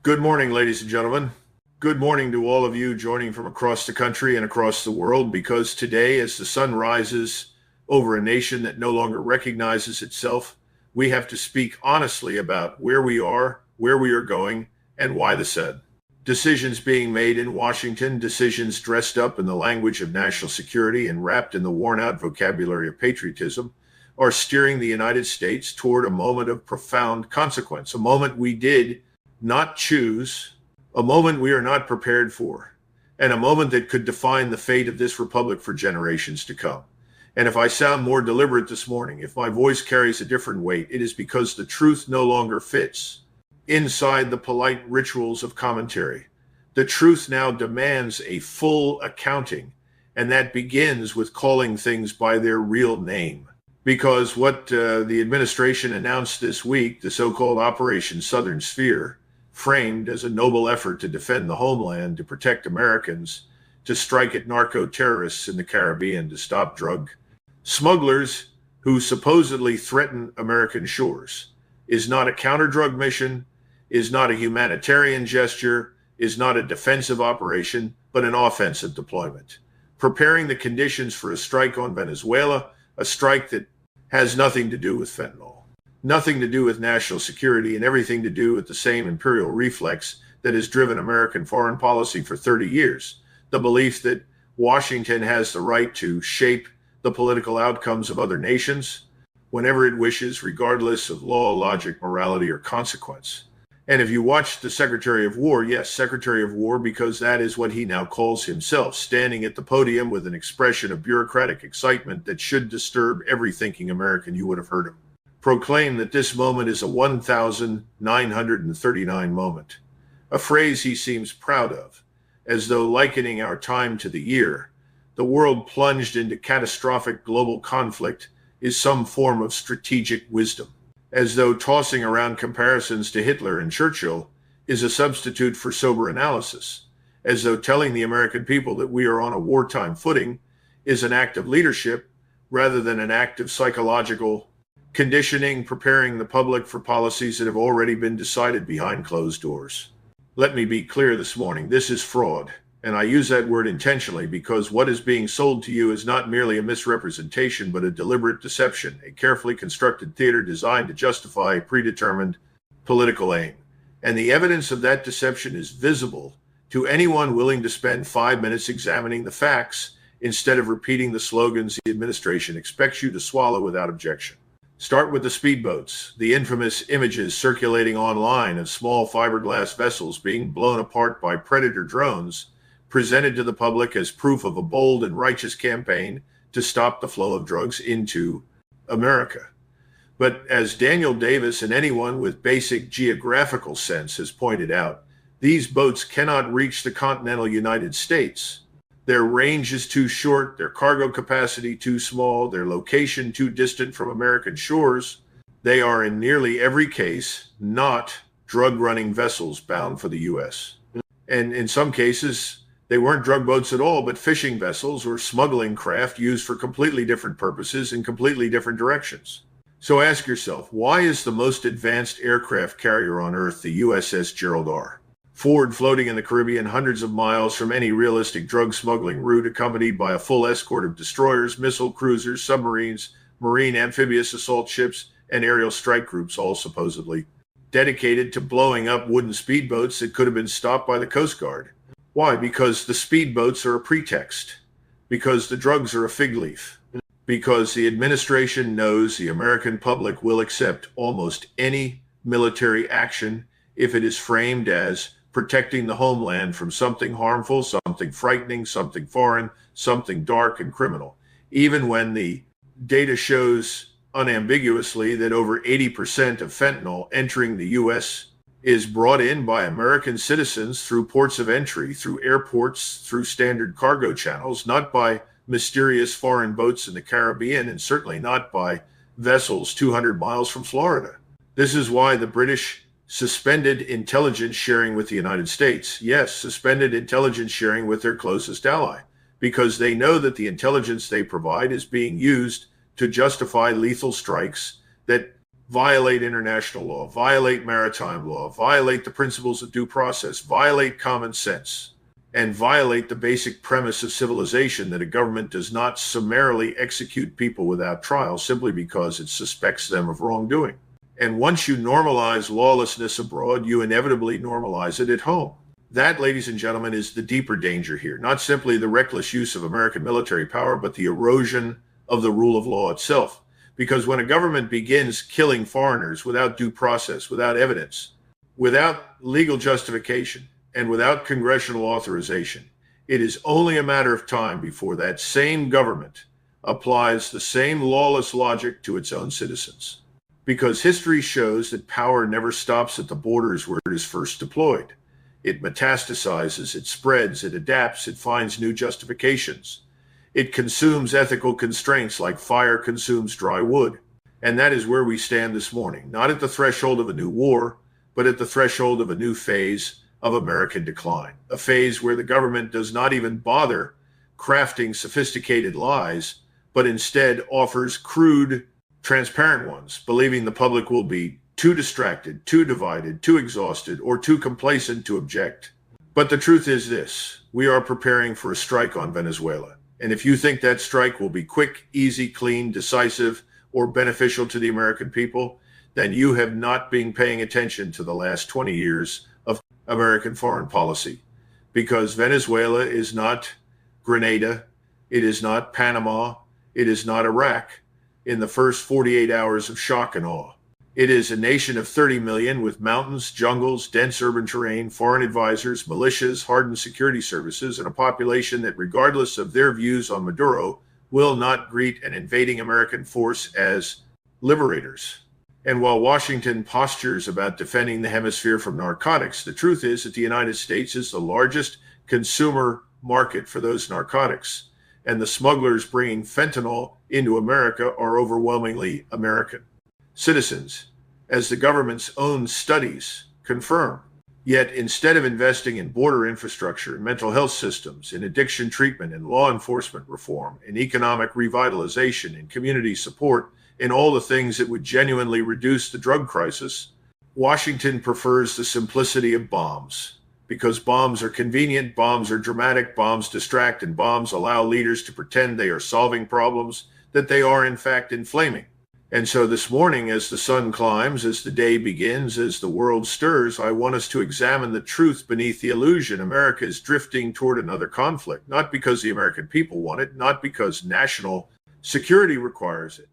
Good morning, ladies and gentlemen. Good morning to all of you joining from across the country and across the world, because today, as the sun rises over a nation that no longer recognizes itself, we have to speak honestly about where we are going, and why the said. Decisions being made in Washington, decisions dressed up in the language of national security and wrapped in the worn-out vocabulary of patriotism, are steering the United States toward a moment of profound consequence, a moment we did not choose, a moment we are not prepared for, and a moment that could define the fate of this republic for generations to come. And if I sound more deliberate this morning, if my voice carries a different weight, it is because the truth no longer fits inside the polite rituals of commentary. The truth now demands a full accounting, and that begins with calling things by their real name. Because what the administration announced this week, the so-called Operation Southern Sphere, framed as a noble effort to defend the homeland, to protect Americans, to strike at narco-terrorists in the Caribbean, to stop drug smugglers who supposedly threaten American shores, is not a counter-drug mission, is not a humanitarian gesture, is not a defensive operation, but an offensive deployment, preparing the conditions for a strike on Venezuela, a strike that has nothing to do with fentanyl, nothing to do with national security, and everything to do with the same imperial reflex that has driven American foreign policy for 30 years, the belief that Washington has the right to shape the political outcomes of other nations whenever it wishes, regardless of law, logic, morality, or consequence. And if you watch the Secretary of War, yes, Secretary of War, because that is what he now calls himself, standing at the podium with an expression of bureaucratic excitement that should disturb every thinking American, you would have heard him proclaim that this moment is a 1939 moment, a phrase he seems proud of, as though likening our time to the year the world plunged into catastrophic global conflict is some form of strategic wisdom, as though tossing around comparisons to Hitler and Churchill is a substitute for sober analysis, as though telling the American people that we are on a wartime footing is an act of leadership rather than an act of psychological conditioning, preparing the public for policies that have already been decided behind closed doors. Let me be clear this morning, this is fraud, and I use that word intentionally because what is being sold to you is not merely a misrepresentation, but a deliberate deception, a carefully constructed theater designed to justify a predetermined political aim. And the evidence of that deception is visible to anyone willing to spend 5 minutes examining the facts instead of repeating the slogans the administration expects you to swallow without objection. Start with the speedboats, the infamous images circulating online of small fiberglass vessels being blown apart by Predator drones, presented to the public as proof of a bold and righteous campaign to stop the flow of drugs into America. But as Daniel Davis and anyone with basic geographical sense has pointed out, these boats cannot reach the continental United States. Their range is too short, their cargo capacity too small, their location too distant from American shores. They are in nearly every case not drug-running vessels bound for the U.S. And in some cases, they weren't drug boats at all, but fishing vessels or smuggling craft used for completely different purposes in completely different directions. So ask yourself, why is the most advanced aircraft carrier on Earth the USS Gerald R. Ford, floating in the Caribbean hundreds of miles from any realistic drug smuggling route, accompanied by a full escort of destroyers, missile cruisers, submarines, marine amphibious assault ships, and aerial strike groups, all supposedly dedicated to blowing up wooden speedboats that could have been stopped by the Coast Guard? Why? Because the speedboats are a pretext, because the drugs are a fig leaf, because the administration knows the American public will accept almost any military action if it is framed as protecting the homeland from something harmful, something frightening, something foreign, something dark and criminal, even when the data shows unambiguously that over 80% of fentanyl entering the U.S. is brought in by American citizens through ports of entry, through airports, through standard cargo channels, not by mysterious foreign boats in the Caribbean, and certainly not by vessels 200 miles from Florida. This is why the British suspended intelligence sharing with the United States. Yes, suspended intelligence sharing with their closest ally, because they know that the intelligence they provide is being used to justify lethal strikes that violate international law, violate maritime law, violate the principles of due process, violate common sense, and violate the basic premise of civilization that a government does not summarily execute people without trial simply because it suspects them of wrongdoing. And once you normalize lawlessness abroad, you inevitably normalize it at home. That, ladies and gentlemen, is the deeper danger here. Not simply the reckless use of American military power, but the erosion of the rule of law itself. Because when a government begins killing foreigners without due process, without evidence, without legal justification, and without congressional authorization, it is only a matter of time before that same government applies the same lawless logic to its own citizens. Because history shows that power never stops at the borders where it is first deployed. It metastasizes, it spreads, it adapts, it finds new justifications. It consumes ethical constraints like fire consumes dry wood. And that is where we stand this morning, not at the threshold of a new war, but at the threshold of a new phase of American decline, a phase where the government does not even bother crafting sophisticated lies, but instead offers crude, transparent ones, believing the public will be too distracted, too divided, too exhausted, or too complacent to object. But the truth is this: we are preparing for a strike on Venezuela. And if you think that strike will be quick, easy, clean, decisive, or beneficial to the American people, then you have not been paying attention to the last 20 years of American foreign policy. Because Venezuela is not Grenada, it is not Panama, it is not Iraq in the first 48 hours of shock and awe. It is a nation of 30 million with mountains, jungles, dense urban terrain, foreign advisors, militias, hardened security services, and a population that, regardless of their views on Maduro, will not greet an invading American force as liberators. And while Washington postures about defending the hemisphere from narcotics, the truth is that the United States is the largest consumer market for those narcotics. And the smugglers bringing fentanyl into America are overwhelmingly American citizens, as the government's own studies confirm. Yet instead of investing in border infrastructure, mental health systems, in addiction treatment, in law enforcement reform, in economic revitalization, in community support, in all the things that would genuinely reduce the drug crisis, Washington prefers the simplicity of bombs. Because bombs are convenient, bombs are dramatic, bombs distract, and bombs allow leaders to pretend they are solving problems that they are in fact inflaming. And so this morning, as the sun climbs, as the day begins, as the world stirs, I want us to examine the truth beneath the illusion. America is drifting toward another conflict, not because the American people want it, not because national security requires it,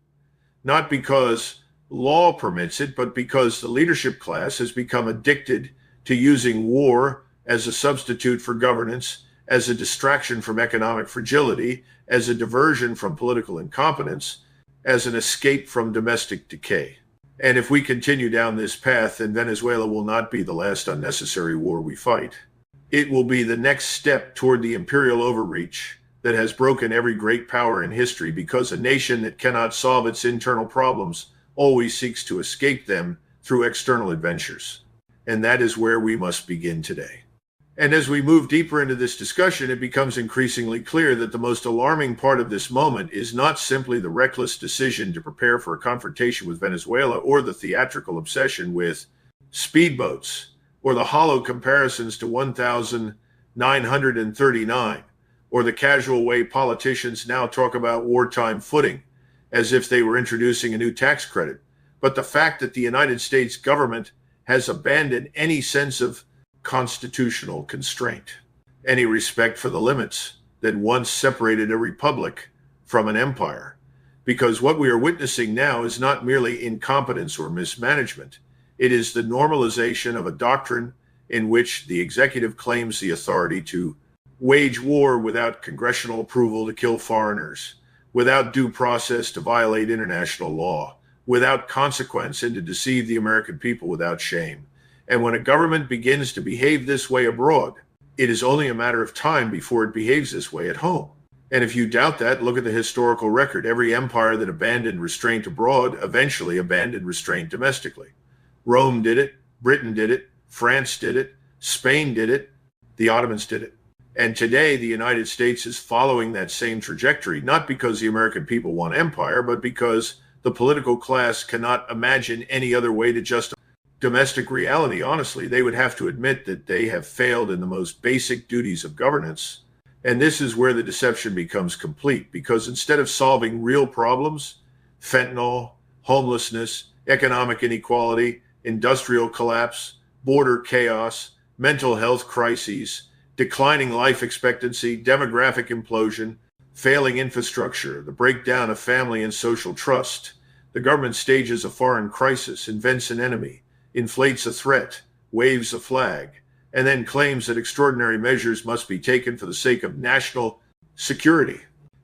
not because law permits it, but because the leadership class has become addicted to using war as a substitute for governance, as a distraction from economic fragility, as a diversion from political incompetence, as an escape from domestic decay. And if we continue down this path, then Venezuela will not be the last unnecessary war we fight. It will be the next step toward the imperial overreach that has broken every great power in history, because a nation that cannot solve its internal problems always seeks to escape them through external adventures. And that is where we must begin today. And as we move deeper into this discussion, it becomes increasingly clear that the most alarming part of this moment is not simply the reckless decision to prepare for a confrontation with Venezuela, or the theatrical obsession with speedboats, or the hollow comparisons to 1939, or the casual way politicians now talk about wartime footing as if they were introducing a new tax credit, but the fact that the United States government has abandoned any sense of constitutional constraint, any respect for the limits that once separated a republic from an empire. Because what we are witnessing now is not merely incompetence or mismanagement. It is the normalization of a doctrine in which the executive claims the authority to wage war without congressional approval to kill foreigners, without due process to violate international law, without consequence and to deceive the American people without shame. And when a government begins to behave this way abroad, it is only a matter of time before it behaves this way at home. And if you doubt that, look at the historical record. Every empire that abandoned restraint abroad eventually abandoned restraint domestically. Rome did it, Britain did it, France did it, Spain did it, the Ottomans did it. And today, the United States is following that same trajectory, not because the American people want empire, but because The political class cannot imagine any other way to justify domestic reality. Honestly, they would have to admit that they have failed in the most basic duties of governance. And this is where the deception becomes complete, because instead of solving real problems, fentanyl, homelessness, economic inequality, industrial collapse, border chaos, mental health crises, declining life expectancy, demographic implosion, failing infrastructure, the breakdown of family and social trust, the government stages a foreign crisis, invents an enemy, inflates a threat, waves a flag, and then claims that extraordinary measures must be taken for the sake of national security,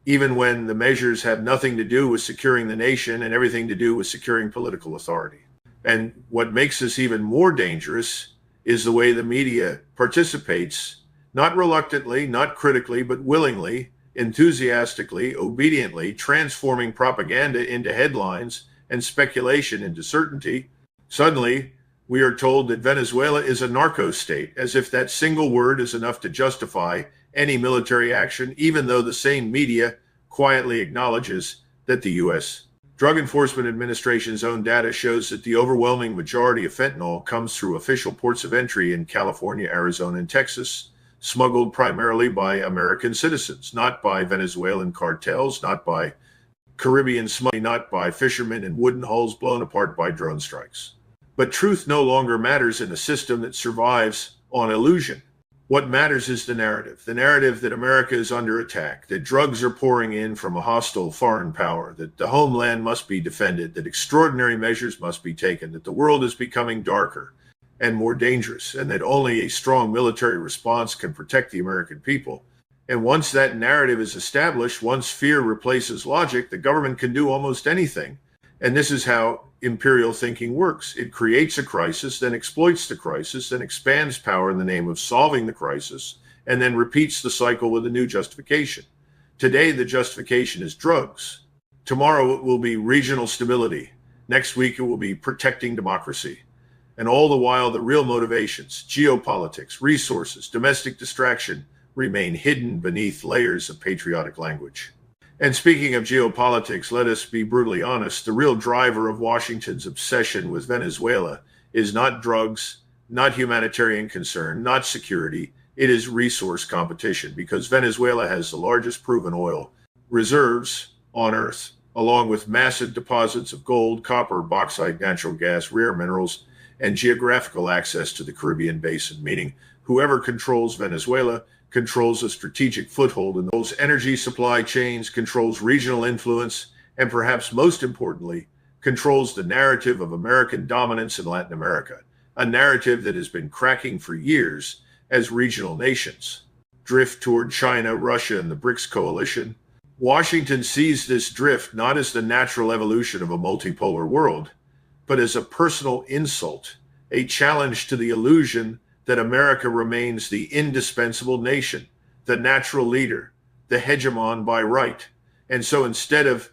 even when the measures have nothing to do with securing the nation and everything to do with securing political authority. And what makes this even more dangerous is the way the media participates, not reluctantly, not critically, but willingly, enthusiastically, obediently, transforming propaganda into headlines and speculation into certainty. Suddenly, we are told that Venezuela is a narco state, as if that single word is enough to justify any military action, even though the same media quietly acknowledges that the U.S. Drug Enforcement Administration's own data shows that the overwhelming majority of fentanyl comes through official ports of entry in California, Arizona, and Texas, smuggled primarily by American citizens, not by Venezuelan cartels, not by Caribbean smuggling, not by fishermen in wooden hulls blown apart by drone strikes. But truth no longer matters in a system that survives on illusion. What matters is the narrative that America is under attack, that drugs are pouring in from a hostile foreign power, that the homeland must be defended, that extraordinary measures must be taken, that the world is becoming darker and more dangerous, and that only a strong military response can protect the American people. And once that narrative is established, once fear replaces logic, the government can do almost anything. And this is how imperial thinking works. It creates a crisis, then exploits the crisis, then expands power in the name of solving the crisis, and then repeats the cycle with a new justification. Today, the justification is drugs. Tomorrow, it will be regional stability. Next week, it will be protecting democracy. And all the while, the real motivations, geopolitics, resources, domestic distraction, remain hidden beneath layers of patriotic language. And speaking of geopolitics, let us be brutally honest, the real driver of Washington's obsession with Venezuela is not drugs, not humanitarian concern, not security. It is resource competition, because Venezuela has the largest proven oil reserves on Earth, along with massive deposits of gold, copper, bauxite, natural gas, rare minerals, and geographical access to the Caribbean basin, meaning whoever controls Venezuela controls a strategic foothold in those energy supply chains, controls regional influence, and perhaps most importantly, controls the narrative of American dominance in Latin America, a narrative that has been cracking for years as regional nations drift toward China, Russia, and the BRICS coalition. Washington sees this drift not as the natural evolution of a multipolar world, but as a personal insult, a challenge to the illusion that America remains the indispensable nation, the natural leader, the hegemon by right. And so instead of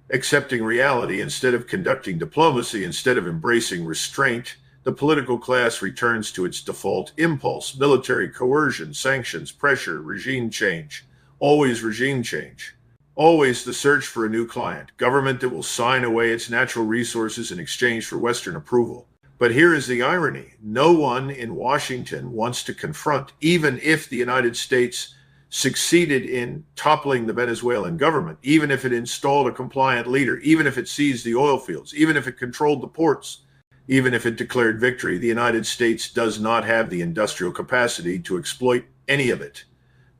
accepting reality, instead of conducting diplomacy, instead of embracing restraint, the political class returns to its default impulse: military coercion, sanctions, pressure, regime change, always regime change, always the search for a new client, government that will sign away its natural resources in exchange for Western approval. But here is the irony. No one in Washington wants to confront, even if the United States succeeded in toppling the Venezuelan government, even if it installed a compliant leader, even if it seized the oil fields, even if it controlled the ports, even if it declared victory, the United States does not have the industrial capacity to exploit any of it,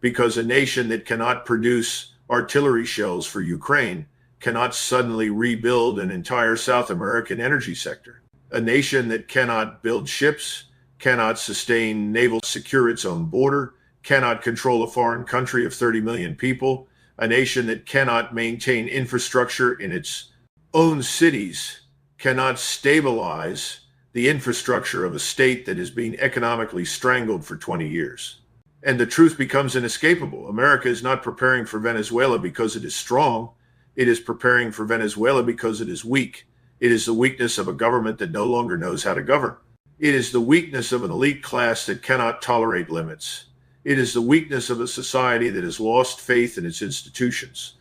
because a nation that cannot produce artillery shells for Ukraine cannot suddenly rebuild an entire South American energy sector. A nation that cannot build ships, cannot sustain naval, secure its own border, cannot control a foreign country of 30 million people, a nation that cannot maintain infrastructure in its own cities, cannot stabilize the infrastructure of a state that has been economically strangled for 20 years. And the truth becomes inescapable. America is not preparing for Venezuela because it is strong. It is preparing for Venezuela because it is weak. It is the weakness of a government that no longer knows how to govern. It is the weakness of an elite class that cannot tolerate limits. It is the weakness of a society that has lost faith in its institutions.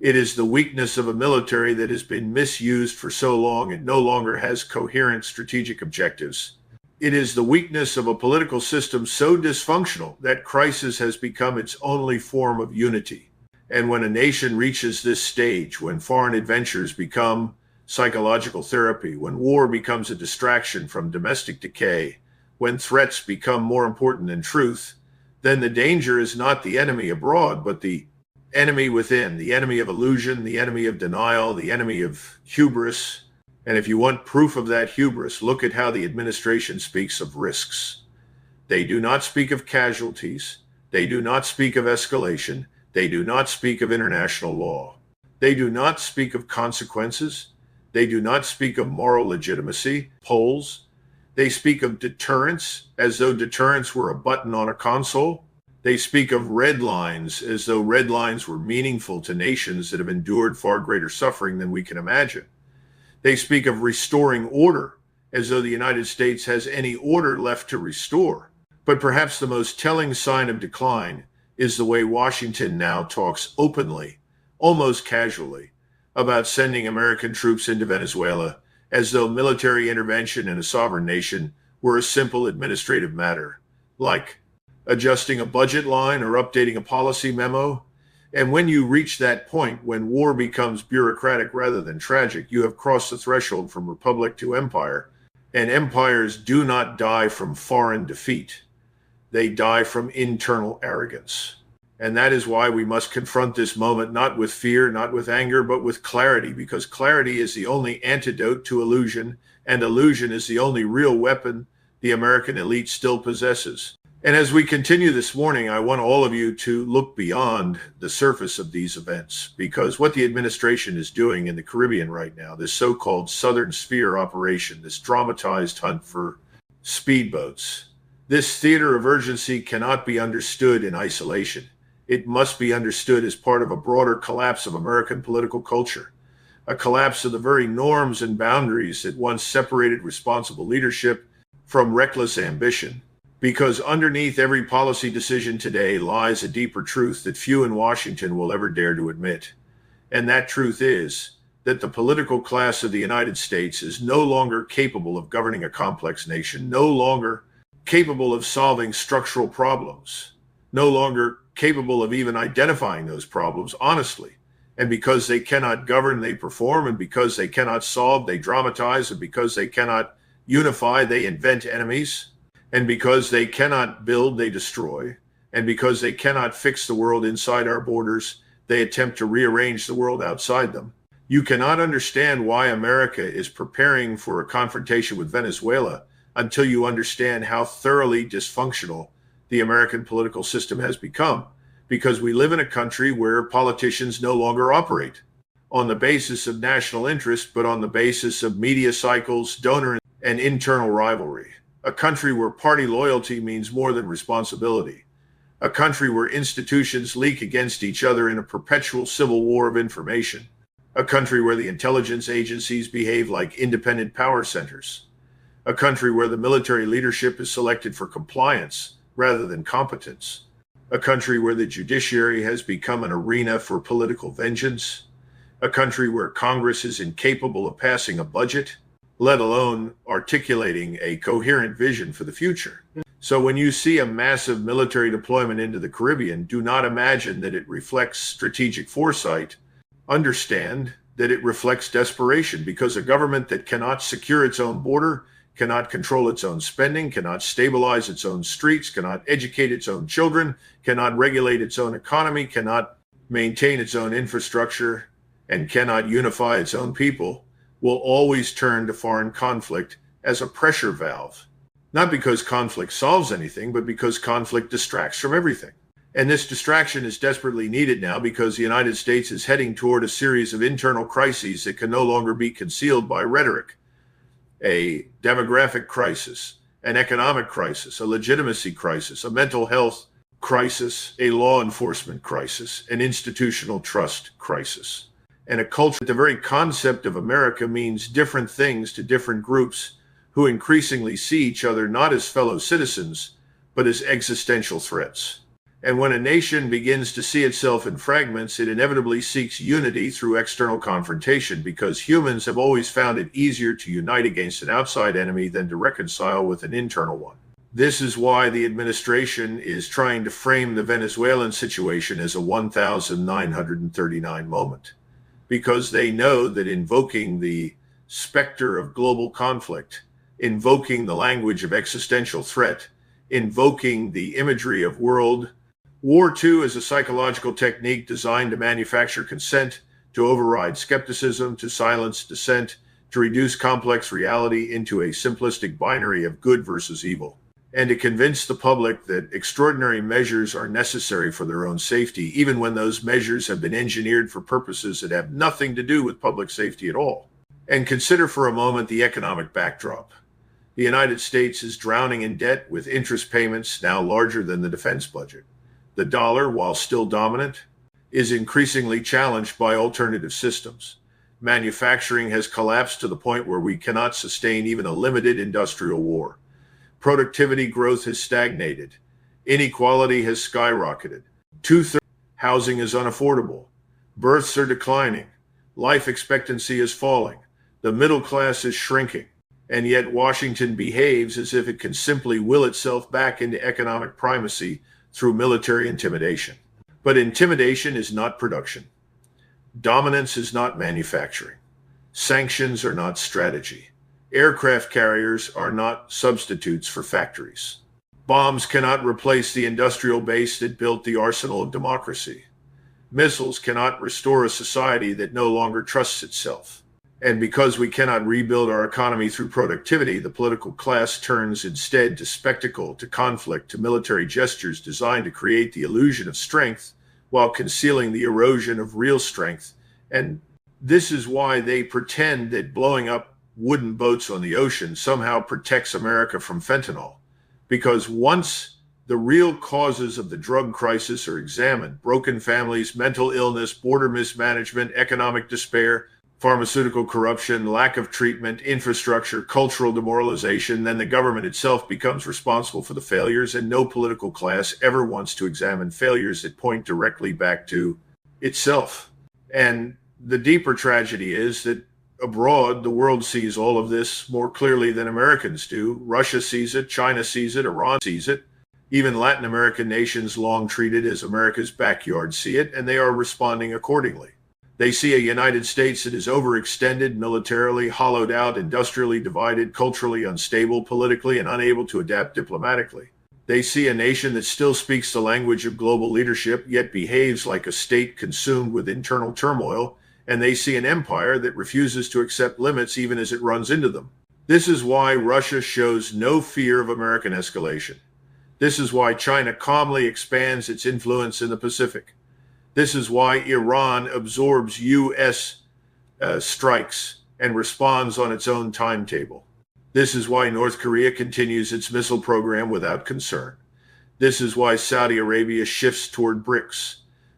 It is the weakness of a military that has been misused for so long and no longer has coherent strategic objectives. It is the weakness of a political system so dysfunctional that crisis has become its only form of unity. And when a nation reaches this stage, when foreign adventures become psychological therapy, when war becomes a distraction from domestic decay, when threats become more important than truth, then the danger is not the enemy abroad, but the enemy within, the enemy of illusion, the enemy of denial, the enemy of hubris. And if you want proof of that hubris, look at how the administration speaks of risks. They do not speak of casualties. They do not speak of escalation. They do not speak of international law. They do not speak of consequences. They do not speak of moral legitimacy, polls. They speak of deterrence as though deterrence were a button on a console. They speak of red lines as though red lines were meaningful to nations that have endured far greater suffering than we can imagine. They speak of restoring order as though the United States has any order left to restore. But perhaps the most telling sign of decline is the way Washington now talks openly, almost casually, about sending American troops into Venezuela as though military intervention in a sovereign nation were a simple administrative matter, like adjusting a budget line or updating a policy memo. And when you reach that point, when war becomes bureaucratic rather than tragic, you have crossed the threshold from republic to empire. And empires do not die from foreign defeat. They die from internal arrogance. And that is why we must confront this moment not with fear, not with anger, but with clarity, because clarity is the only antidote to illusion, and illusion is the only real weapon the American elite still possesses. And as we continue this morning, I want all of you to look beyond the surface of these events, because what the administration is doing in the Caribbean right now, this so-called Southern Sphere operation, this dramatized hunt for speedboats, this theater of urgency cannot be understood in isolation. It must be understood as part of a broader collapse of American political culture, a collapse of the very norms and boundaries that once separated responsible leadership from reckless ambition. Because underneath every policy decision today lies a deeper truth that few in Washington will ever dare to admit. And that truth is that the political class of the United States is no longer capable of governing a complex nation, no longer capable of solving structural problems, no longer capable of even identifying those problems honestly. And because they cannot govern, they perform, and because they cannot solve, they dramatize, and because they cannot unify, they invent enemies. And because they cannot build, they destroy. And because they cannot fix the world inside our borders, they attempt to rearrange the world outside them. You cannot understand why America is preparing for a confrontation with Venezuela until you understand how thoroughly dysfunctional the American political system has become. Because we live in a country where politicians no longer operate on the basis of national interest, but on the basis of media cycles, donor and internal rivalry. A country where party loyalty means more than responsibility. A country where institutions leak against each other in a perpetual civil war of information. A country where the intelligence agencies behave like independent power centers. A country where the military leadership is selected for compliance rather than competence. A country where the judiciary has become an arena for political vengeance. A country where Congress is incapable of passing a budget, let alone articulating a coherent vision for the future. So when you see a massive military deployment into the Caribbean, do not imagine that it reflects strategic foresight. Understand that it reflects desperation, because a government that cannot secure its own border, cannot control its own spending, cannot stabilize its own streets, cannot educate its own children, cannot regulate its own economy, cannot maintain its own infrastructure, and cannot unify its own people, will always turn to foreign conflict as a pressure valve. Not because conflict solves anything, but because conflict distracts from everything. And this distraction is desperately needed now because the United States is heading toward a series of internal crises that can no longer be concealed by rhetoric. A demographic crisis, an economic crisis, a legitimacy crisis, a mental health crisis, a law enforcement crisis, an institutional trust crisis. And a culture, the very concept of America means different things to different groups who increasingly see each other not as fellow citizens, but as existential threats. And when a nation begins to see itself in fragments, it inevitably seeks unity through external confrontation, because humans have always found it easier to unite against an outside enemy than to reconcile with an internal one. This is why the administration is trying to frame the Venezuelan situation as a 1939 moment, because they know that invoking the specter of global conflict, invoking the language of existential threat, invoking the imagery of World War II is a psychological technique designed to manufacture consent, to override skepticism, to silence dissent, to reduce complex reality into a simplistic binary of good versus evil, and to convince the public that extraordinary measures are necessary for their own safety, even when those measures have been engineered for purposes that have nothing to do with public safety at all. And consider for a moment the economic backdrop. The United States is drowning in debt, with interest payments now larger than the defense budget. The dollar, while still dominant, is increasingly challenged by alternative systems. Manufacturing has collapsed to the point where we cannot sustain even a limited industrial war. Productivity growth has stagnated. Inequality has skyrocketed. Housing is unaffordable. Births are declining. Life expectancy is falling. The middle class is shrinking. And yet Washington behaves as if it can simply will itself back into economic primacy through military intimidation. But intimidation is not production. Dominance is not manufacturing. Sanctions are not strategy. Aircraft carriers are not substitutes for factories. Bombs cannot replace the industrial base that built the arsenal of democracy. Missiles cannot restore a society that no longer trusts itself. And because we cannot rebuild our economy through productivity, the political class turns instead to spectacle, to conflict, to military gestures designed to create the illusion of strength while concealing the erosion of real strength. And this is why they pretend that blowing up wooden boats on the ocean somehow protects America from fentanyl. Because once the real causes of the drug crisis are examined, broken families, mental illness, border mismanagement, economic despair, pharmaceutical corruption, lack of treatment, infrastructure, cultural demoralization, then the government itself becomes responsible for the failures, and no political class ever wants to examine failures that point directly back to itself. And the deeper tragedy is that abroad, the world sees all of this more clearly than Americans do. Russia sees it, China sees it, Iran sees it. Even Latin American nations long treated as America's backyard see it, and they are responding accordingly. They see a United States that is overextended, militarily, hollowed out, industrially divided, culturally unstable, politically, and unable to adapt diplomatically. They see a nation that still speaks the language of global leadership, yet behaves like a state consumed with internal turmoil, and they see an empire that refuses to accept limits even as it runs into them. This is why Russia shows no fear of American escalation. This is why China calmly expands its influence in the Pacific. This is why Iran absorbs U.S. strikes and responds on its own timetable. This is why North Korea continues its missile program without concern. This is why Saudi Arabia shifts toward BRICS.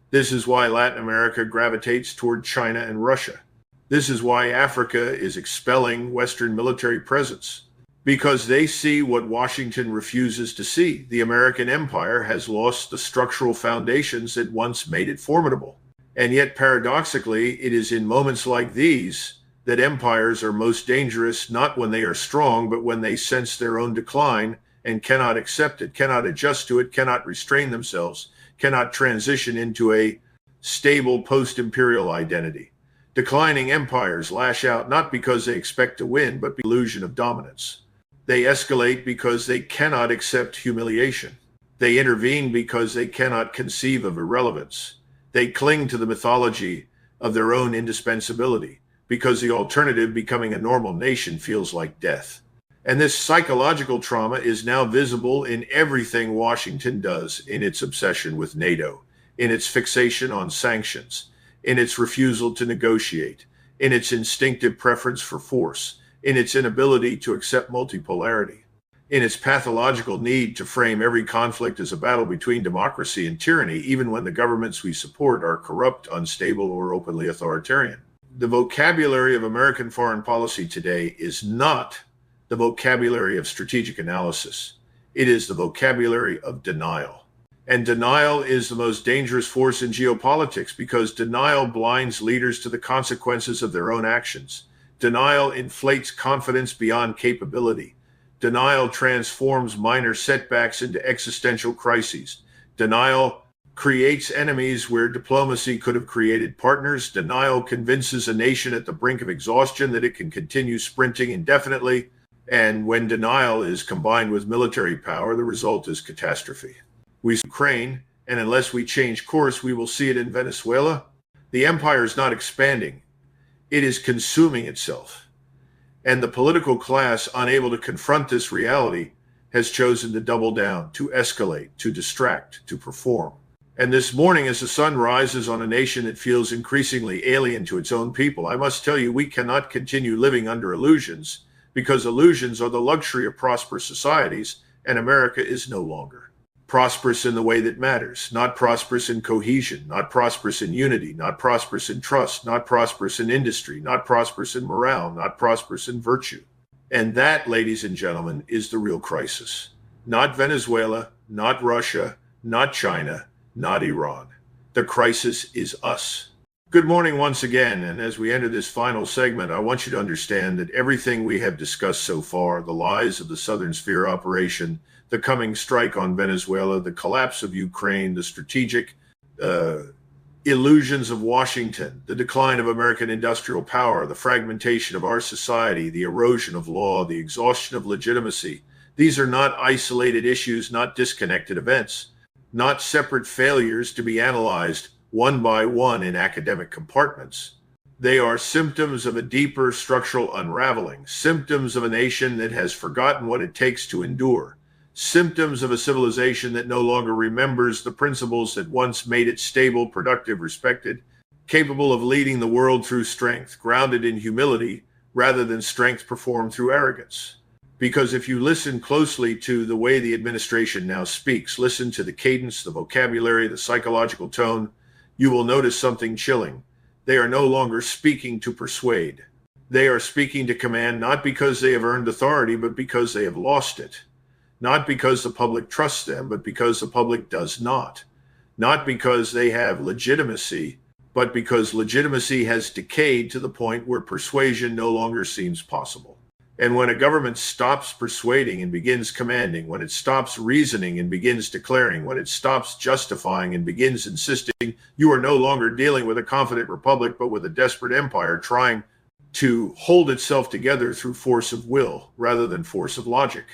This is why Latin America gravitates toward China and Russia. This is why Africa is expelling Western military presence. Because they see what Washington refuses to see. The American empire has lost the structural foundations that once made it formidable. And yet, paradoxically, it is in moments like these that empires are most dangerous, not when they are strong, but when they sense their own decline and cannot accept it, cannot adjust to it, cannot restrain themselves, cannot transition into a stable post-imperial identity. Declining empires lash out not because they expect to win, but the illusion of dominance. They escalate because they cannot accept humiliation. They intervene because they cannot conceive of irrelevance. They cling to the mythology of their own indispensability because the alternative, becoming a normal nation, feels like death. And this psychological trauma is now visible in everything Washington does, in its obsession with NATO, in its fixation on sanctions, in its refusal to negotiate, in its instinctive preference for force, in its inability to accept multipolarity, in its pathological need to frame every conflict as a battle between democracy and tyranny, even when the governments we support are corrupt, unstable, or openly authoritarian. The vocabulary of American foreign policy today is not the vocabulary of strategic analysis. It is the vocabulary of denial. And denial is the most dangerous force in geopolitics because denial blinds leaders to the consequences of their own actions. Denial inflates confidence beyond capability. Denial transforms minor setbacks into existential crises. Denial creates enemies where diplomacy could have created partners. Denial convinces a nation at the brink of exhaustion that it can continue sprinting indefinitely. And when denial is combined with military power, the result is catastrophe. We see Ukraine, and unless we change course, we will see it in Venezuela. The empire is not expanding. It is consuming itself. And the political class, unable to confront this reality, has chosen to double down, to escalate, to distract, to perform. And this morning, as the sun rises on a nation that feels increasingly alien to its own people, I must tell you, we cannot continue living under illusions, because illusions are the luxury of prosperous societies, and America is no longer prosperous in the way that matters, not prosperous in cohesion, not prosperous in unity, not prosperous in trust, not prosperous in industry, not prosperous in morale, not prosperous in virtue. And that, ladies and gentlemen, is the real crisis. Not Venezuela, not Russia, not China, not Iran. The crisis is us. Good morning once again, and as we enter this final segment, I want you to understand that everything we have discussed so far, the lies of the Southern Sphere operation, the coming strike on Venezuela, the collapse of Ukraine, the strategic illusions of Washington, the decline of American industrial power, the fragmentation of our society, the erosion of law, the exhaustion of legitimacy. These are not isolated issues, not disconnected events, not separate failures to be analyzed one by one in academic compartments. They are symptoms of a deeper structural unraveling, symptoms of a nation that has forgotten what it takes to endure, symptoms of a civilization that no longer remembers the principles that once made it stable, productive, respected, capable of leading the world through strength, grounded in humility, rather than strength performed through arrogance. Because if you listen closely to the way the administration now speaks, listen to the cadence, the vocabulary, the psychological tone, you will notice something chilling. They are no longer speaking to persuade. They are speaking to command, not because they have earned authority, but because they have lost it. Not because the public trusts them, but because the public does not. Not because they have legitimacy, but because legitimacy has decayed to the point where persuasion no longer seems possible. And when a government stops persuading and begins commanding, when it stops reasoning and begins declaring, when it stops justifying and begins insisting, you are no longer dealing with a confident republic, but with a desperate empire trying to hold itself together through force of will rather than force of logic.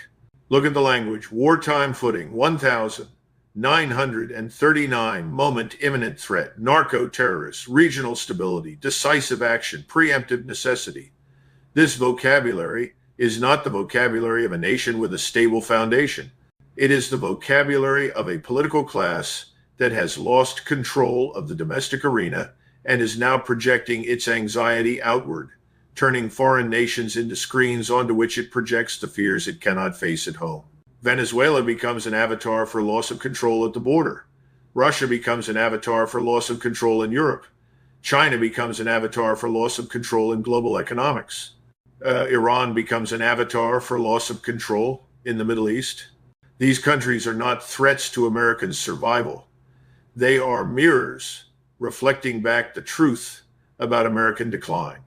Look at the language. Wartime footing, 1,939, moment, imminent threat, narco-terrorists, regional stability, decisive action, preemptive necessity. This vocabulary is not the vocabulary of a nation with a stable foundation. It is the vocabulary of a political class that has lost control of the domestic arena and is now projecting its anxiety outward, turning foreign nations into screens onto which it projects the fears it cannot face at home. Venezuela becomes an avatar for loss of control at the border. Russia becomes an avatar for loss of control in Europe. China becomes an avatar for loss of control in global economics. Iran becomes an avatar for loss of control in the Middle East. These countries are not threats to American survival. They are mirrors reflecting back the truth about American decline.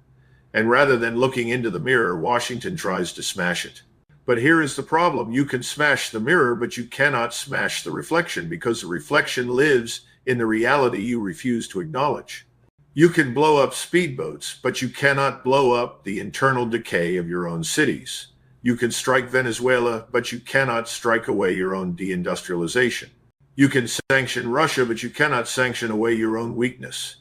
And rather than looking into the mirror, Washington tries to smash it. But here is the problem. You can smash the mirror, but you cannot smash the reflection because the reflection lives in the reality you refuse to acknowledge. You can blow up speedboats, but you cannot blow up the internal decay of your own cities. You can strike Venezuela, but you cannot strike away your own deindustrialization. You can sanction Russia, but you cannot sanction away your own weakness.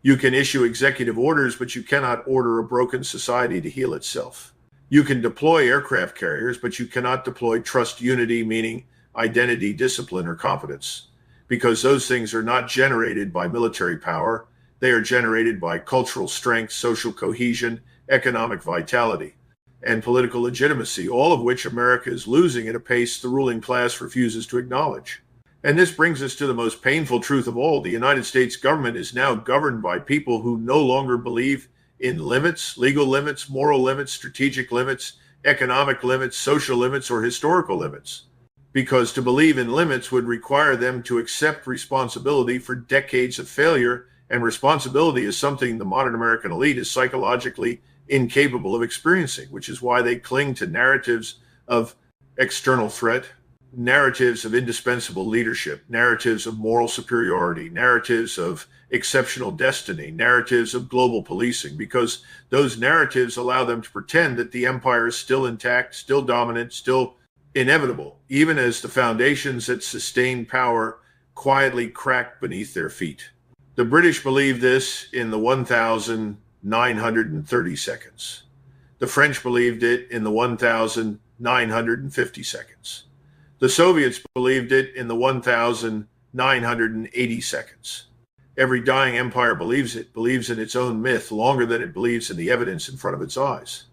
You can issue executive orders, but you cannot order a broken society to heal itself. You can deploy aircraft carriers, but you cannot deploy trust unity, meaning identity, discipline, or competence, because those things are not generated by military power. They are generated by cultural strength, social cohesion, economic vitality, and political legitimacy, all of which America is losing at a pace the ruling class refuses to acknowledge. And this brings us to the most painful truth of all. The United States government is now governed by people who no longer believe in limits, legal limits, moral limits, strategic limits, economic limits, social limits, or historical limits. because to believe in limits would require them to accept responsibility for decades of failure, and responsibility is something the modern American elite is psychologically incapable of experiencing, which is why they cling to narratives of external threat, narratives of indispensable leadership, narratives of moral superiority, narratives of exceptional destiny, narratives of global policing, because those narratives allow them to pretend that the empire is still intact, still dominant, still inevitable, even as the foundations that sustain power quietly crack beneath their feet. The British believed this in the 1,930 seconds. The French believed it in the 1,950 seconds. The Soviets believed it in the 1,980 seconds. Every dying empire believes in its own myth longer than it believes in the evidence in front of its eyes.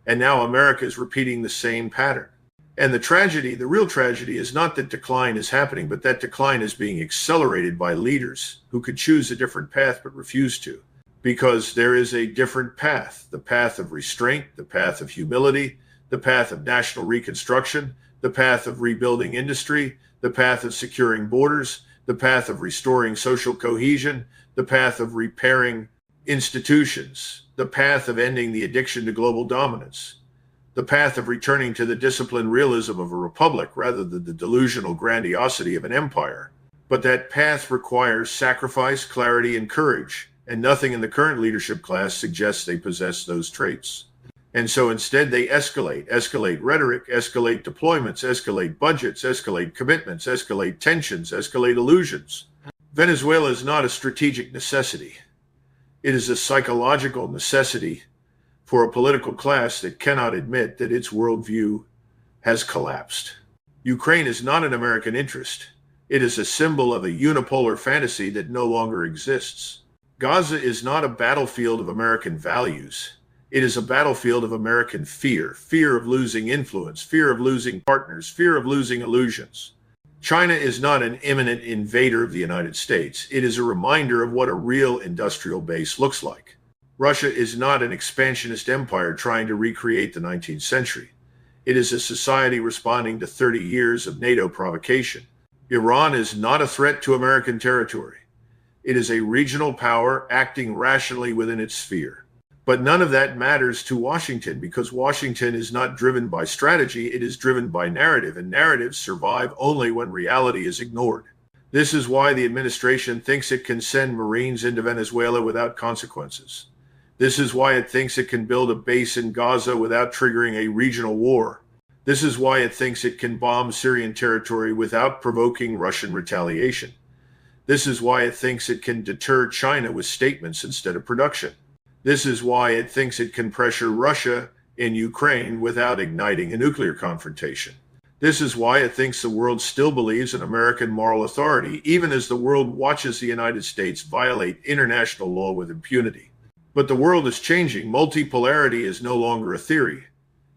And now America is repeating the same pattern. And the tragedy, the real tragedy, is not that decline is happening, but that decline is being accelerated by leaders who could choose a different path but refuse to. Because there is a different path, the path of restraint, the path of humility, the path of national reconstruction, the path of rebuilding industry, the path of securing borders, the path of restoring social cohesion, the path of repairing institutions, the path of ending the addiction to global dominance, the path of returning to the disciplined realism of a republic rather than the delusional grandiosity of an empire. But that path requires sacrifice, clarity, and courage, and nothing in the current leadership class suggests they possess those traits. And so instead they escalate rhetoric, escalate deployments, escalate budgets, escalate commitments, escalate tensions, escalate illusions. Venezuela is not a strategic necessity. It is a psychological necessity for a political class that cannot admit that its worldview has collapsed. Ukraine is not an American interest. It is a symbol of a unipolar fantasy that no longer exists. Gaza is not a battlefield of American values. It is a battlefield of American fear, fear of losing influence, fear of losing partners, fear of losing illusions. China is not an imminent invader of the United States. It is a reminder of what a real industrial base looks like. Russia is not an expansionist empire trying to recreate the 19th century. It is a society responding to 30 years of NATO provocation. Iran is not a threat to American territory. It is a regional power acting rationally within its sphere. But none of that matters to Washington, because Washington is not driven by strategy, it is driven by narrative, and narratives survive only when reality is ignored. This is why the administration thinks it can send Marines into Venezuela without consequences. This is why it thinks it can build a base in Gaza without triggering a regional war. This is why it thinks it can bomb Syrian territory without provoking Russian retaliation. This is why it thinks it can deter China with statements instead of production. This is why it thinks it can pressure Russia in Ukraine without igniting a nuclear confrontation. This is why it thinks the world still believes in American moral authority, even as the world watches the United States violate international law with impunity. But the world is changing. Multipolarity is no longer a theory.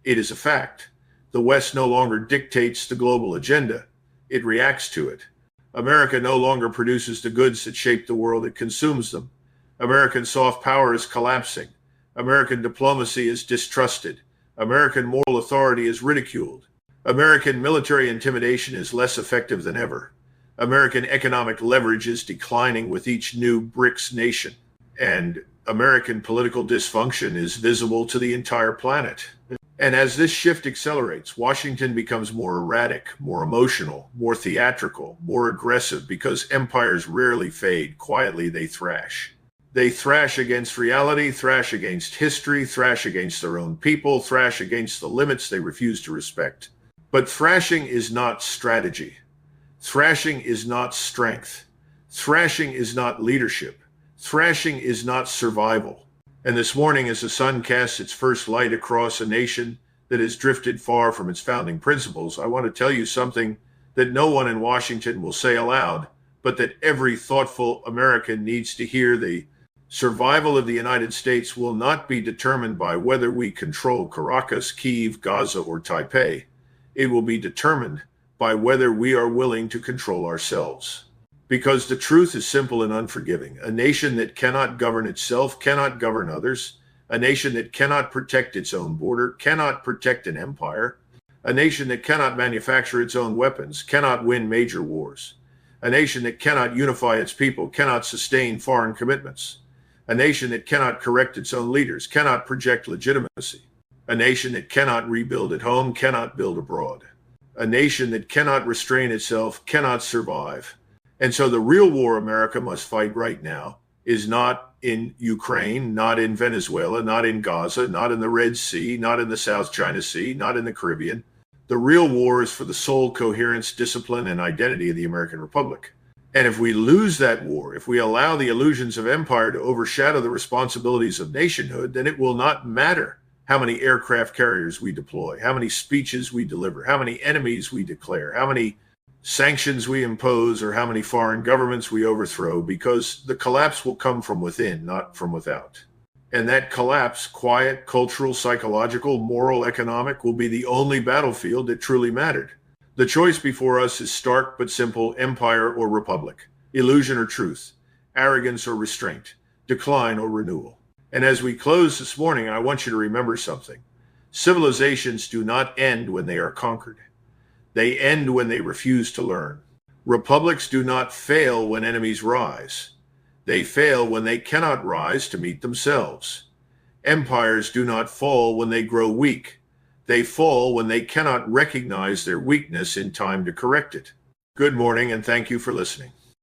It is a fact. The West no longer dictates the global agenda. It reacts to it. America no longer produces the goods that shape the world, it consumes them. American soft power is collapsing. American diplomacy is distrusted. American moral authority is ridiculed. American military intimidation is less effective than ever. American economic leverage is declining with each new BRICS nation. And American political dysfunction is visible to the entire planet. And as this shift accelerates, Washington becomes more erratic, more emotional, more theatrical, more aggressive, because empires rarely fade. Quietly, they thrash. They thrash against reality, thrash against history, thrash against their own people, thrash against the limits they refuse to respect. But thrashing is not strategy. Thrashing is not strength. Thrashing is not leadership. Thrashing is not survival. And this morning, as the sun casts its first light across a nation that has drifted far from its founding principles, I want to tell you something that no one in Washington will say aloud, but that every thoughtful American needs to hear. The survival of the United States will not be determined by whether we control Caracas, Kyiv, Gaza, or Taipei. It will be determined by whether we are willing to control ourselves. Because the truth is simple and unforgiving. A nation that cannot govern itself cannot govern others. A nation that cannot protect its own border cannot protect an empire. A nation that cannot manufacture its own weapons cannot win major wars. A nation that cannot unify its people cannot sustain foreign commitments. A nation that cannot correct its own leaders cannot project legitimacy. A nation that cannot rebuild at home cannot build abroad. A nation that cannot restrain itself cannot survive. And so the real war America must fight right now is not in Ukraine, not in Venezuela, not in Gaza, not in the Red Sea, not in the South China Sea, not in the Caribbean. The real war is for the soul, coherence, discipline, and identity of the American Republic. And if we lose that war, if we allow the illusions of empire to overshadow the responsibilities of nationhood, then it will not matter how many aircraft carriers we deploy, how many speeches we deliver, how many enemies we declare, how many sanctions we impose, or how many foreign governments we overthrow, because the collapse will come from within, not from without. And that collapse, quiet, cultural, psychological, moral, economic, will be the only battlefield that truly mattered. The choice before us is stark but simple: empire or republic, illusion or truth, arrogance or restraint, decline or renewal. And as we close this morning, I want you to remember something. Civilizations do not end when they are conquered. They end when they refuse to learn. Republics do not fail when enemies rise. They fail when they cannot rise to meet themselves. Empires do not fall when they grow weak. They fall when they cannot recognize their weakness in time to correct it. Good morning, and thank you for listening.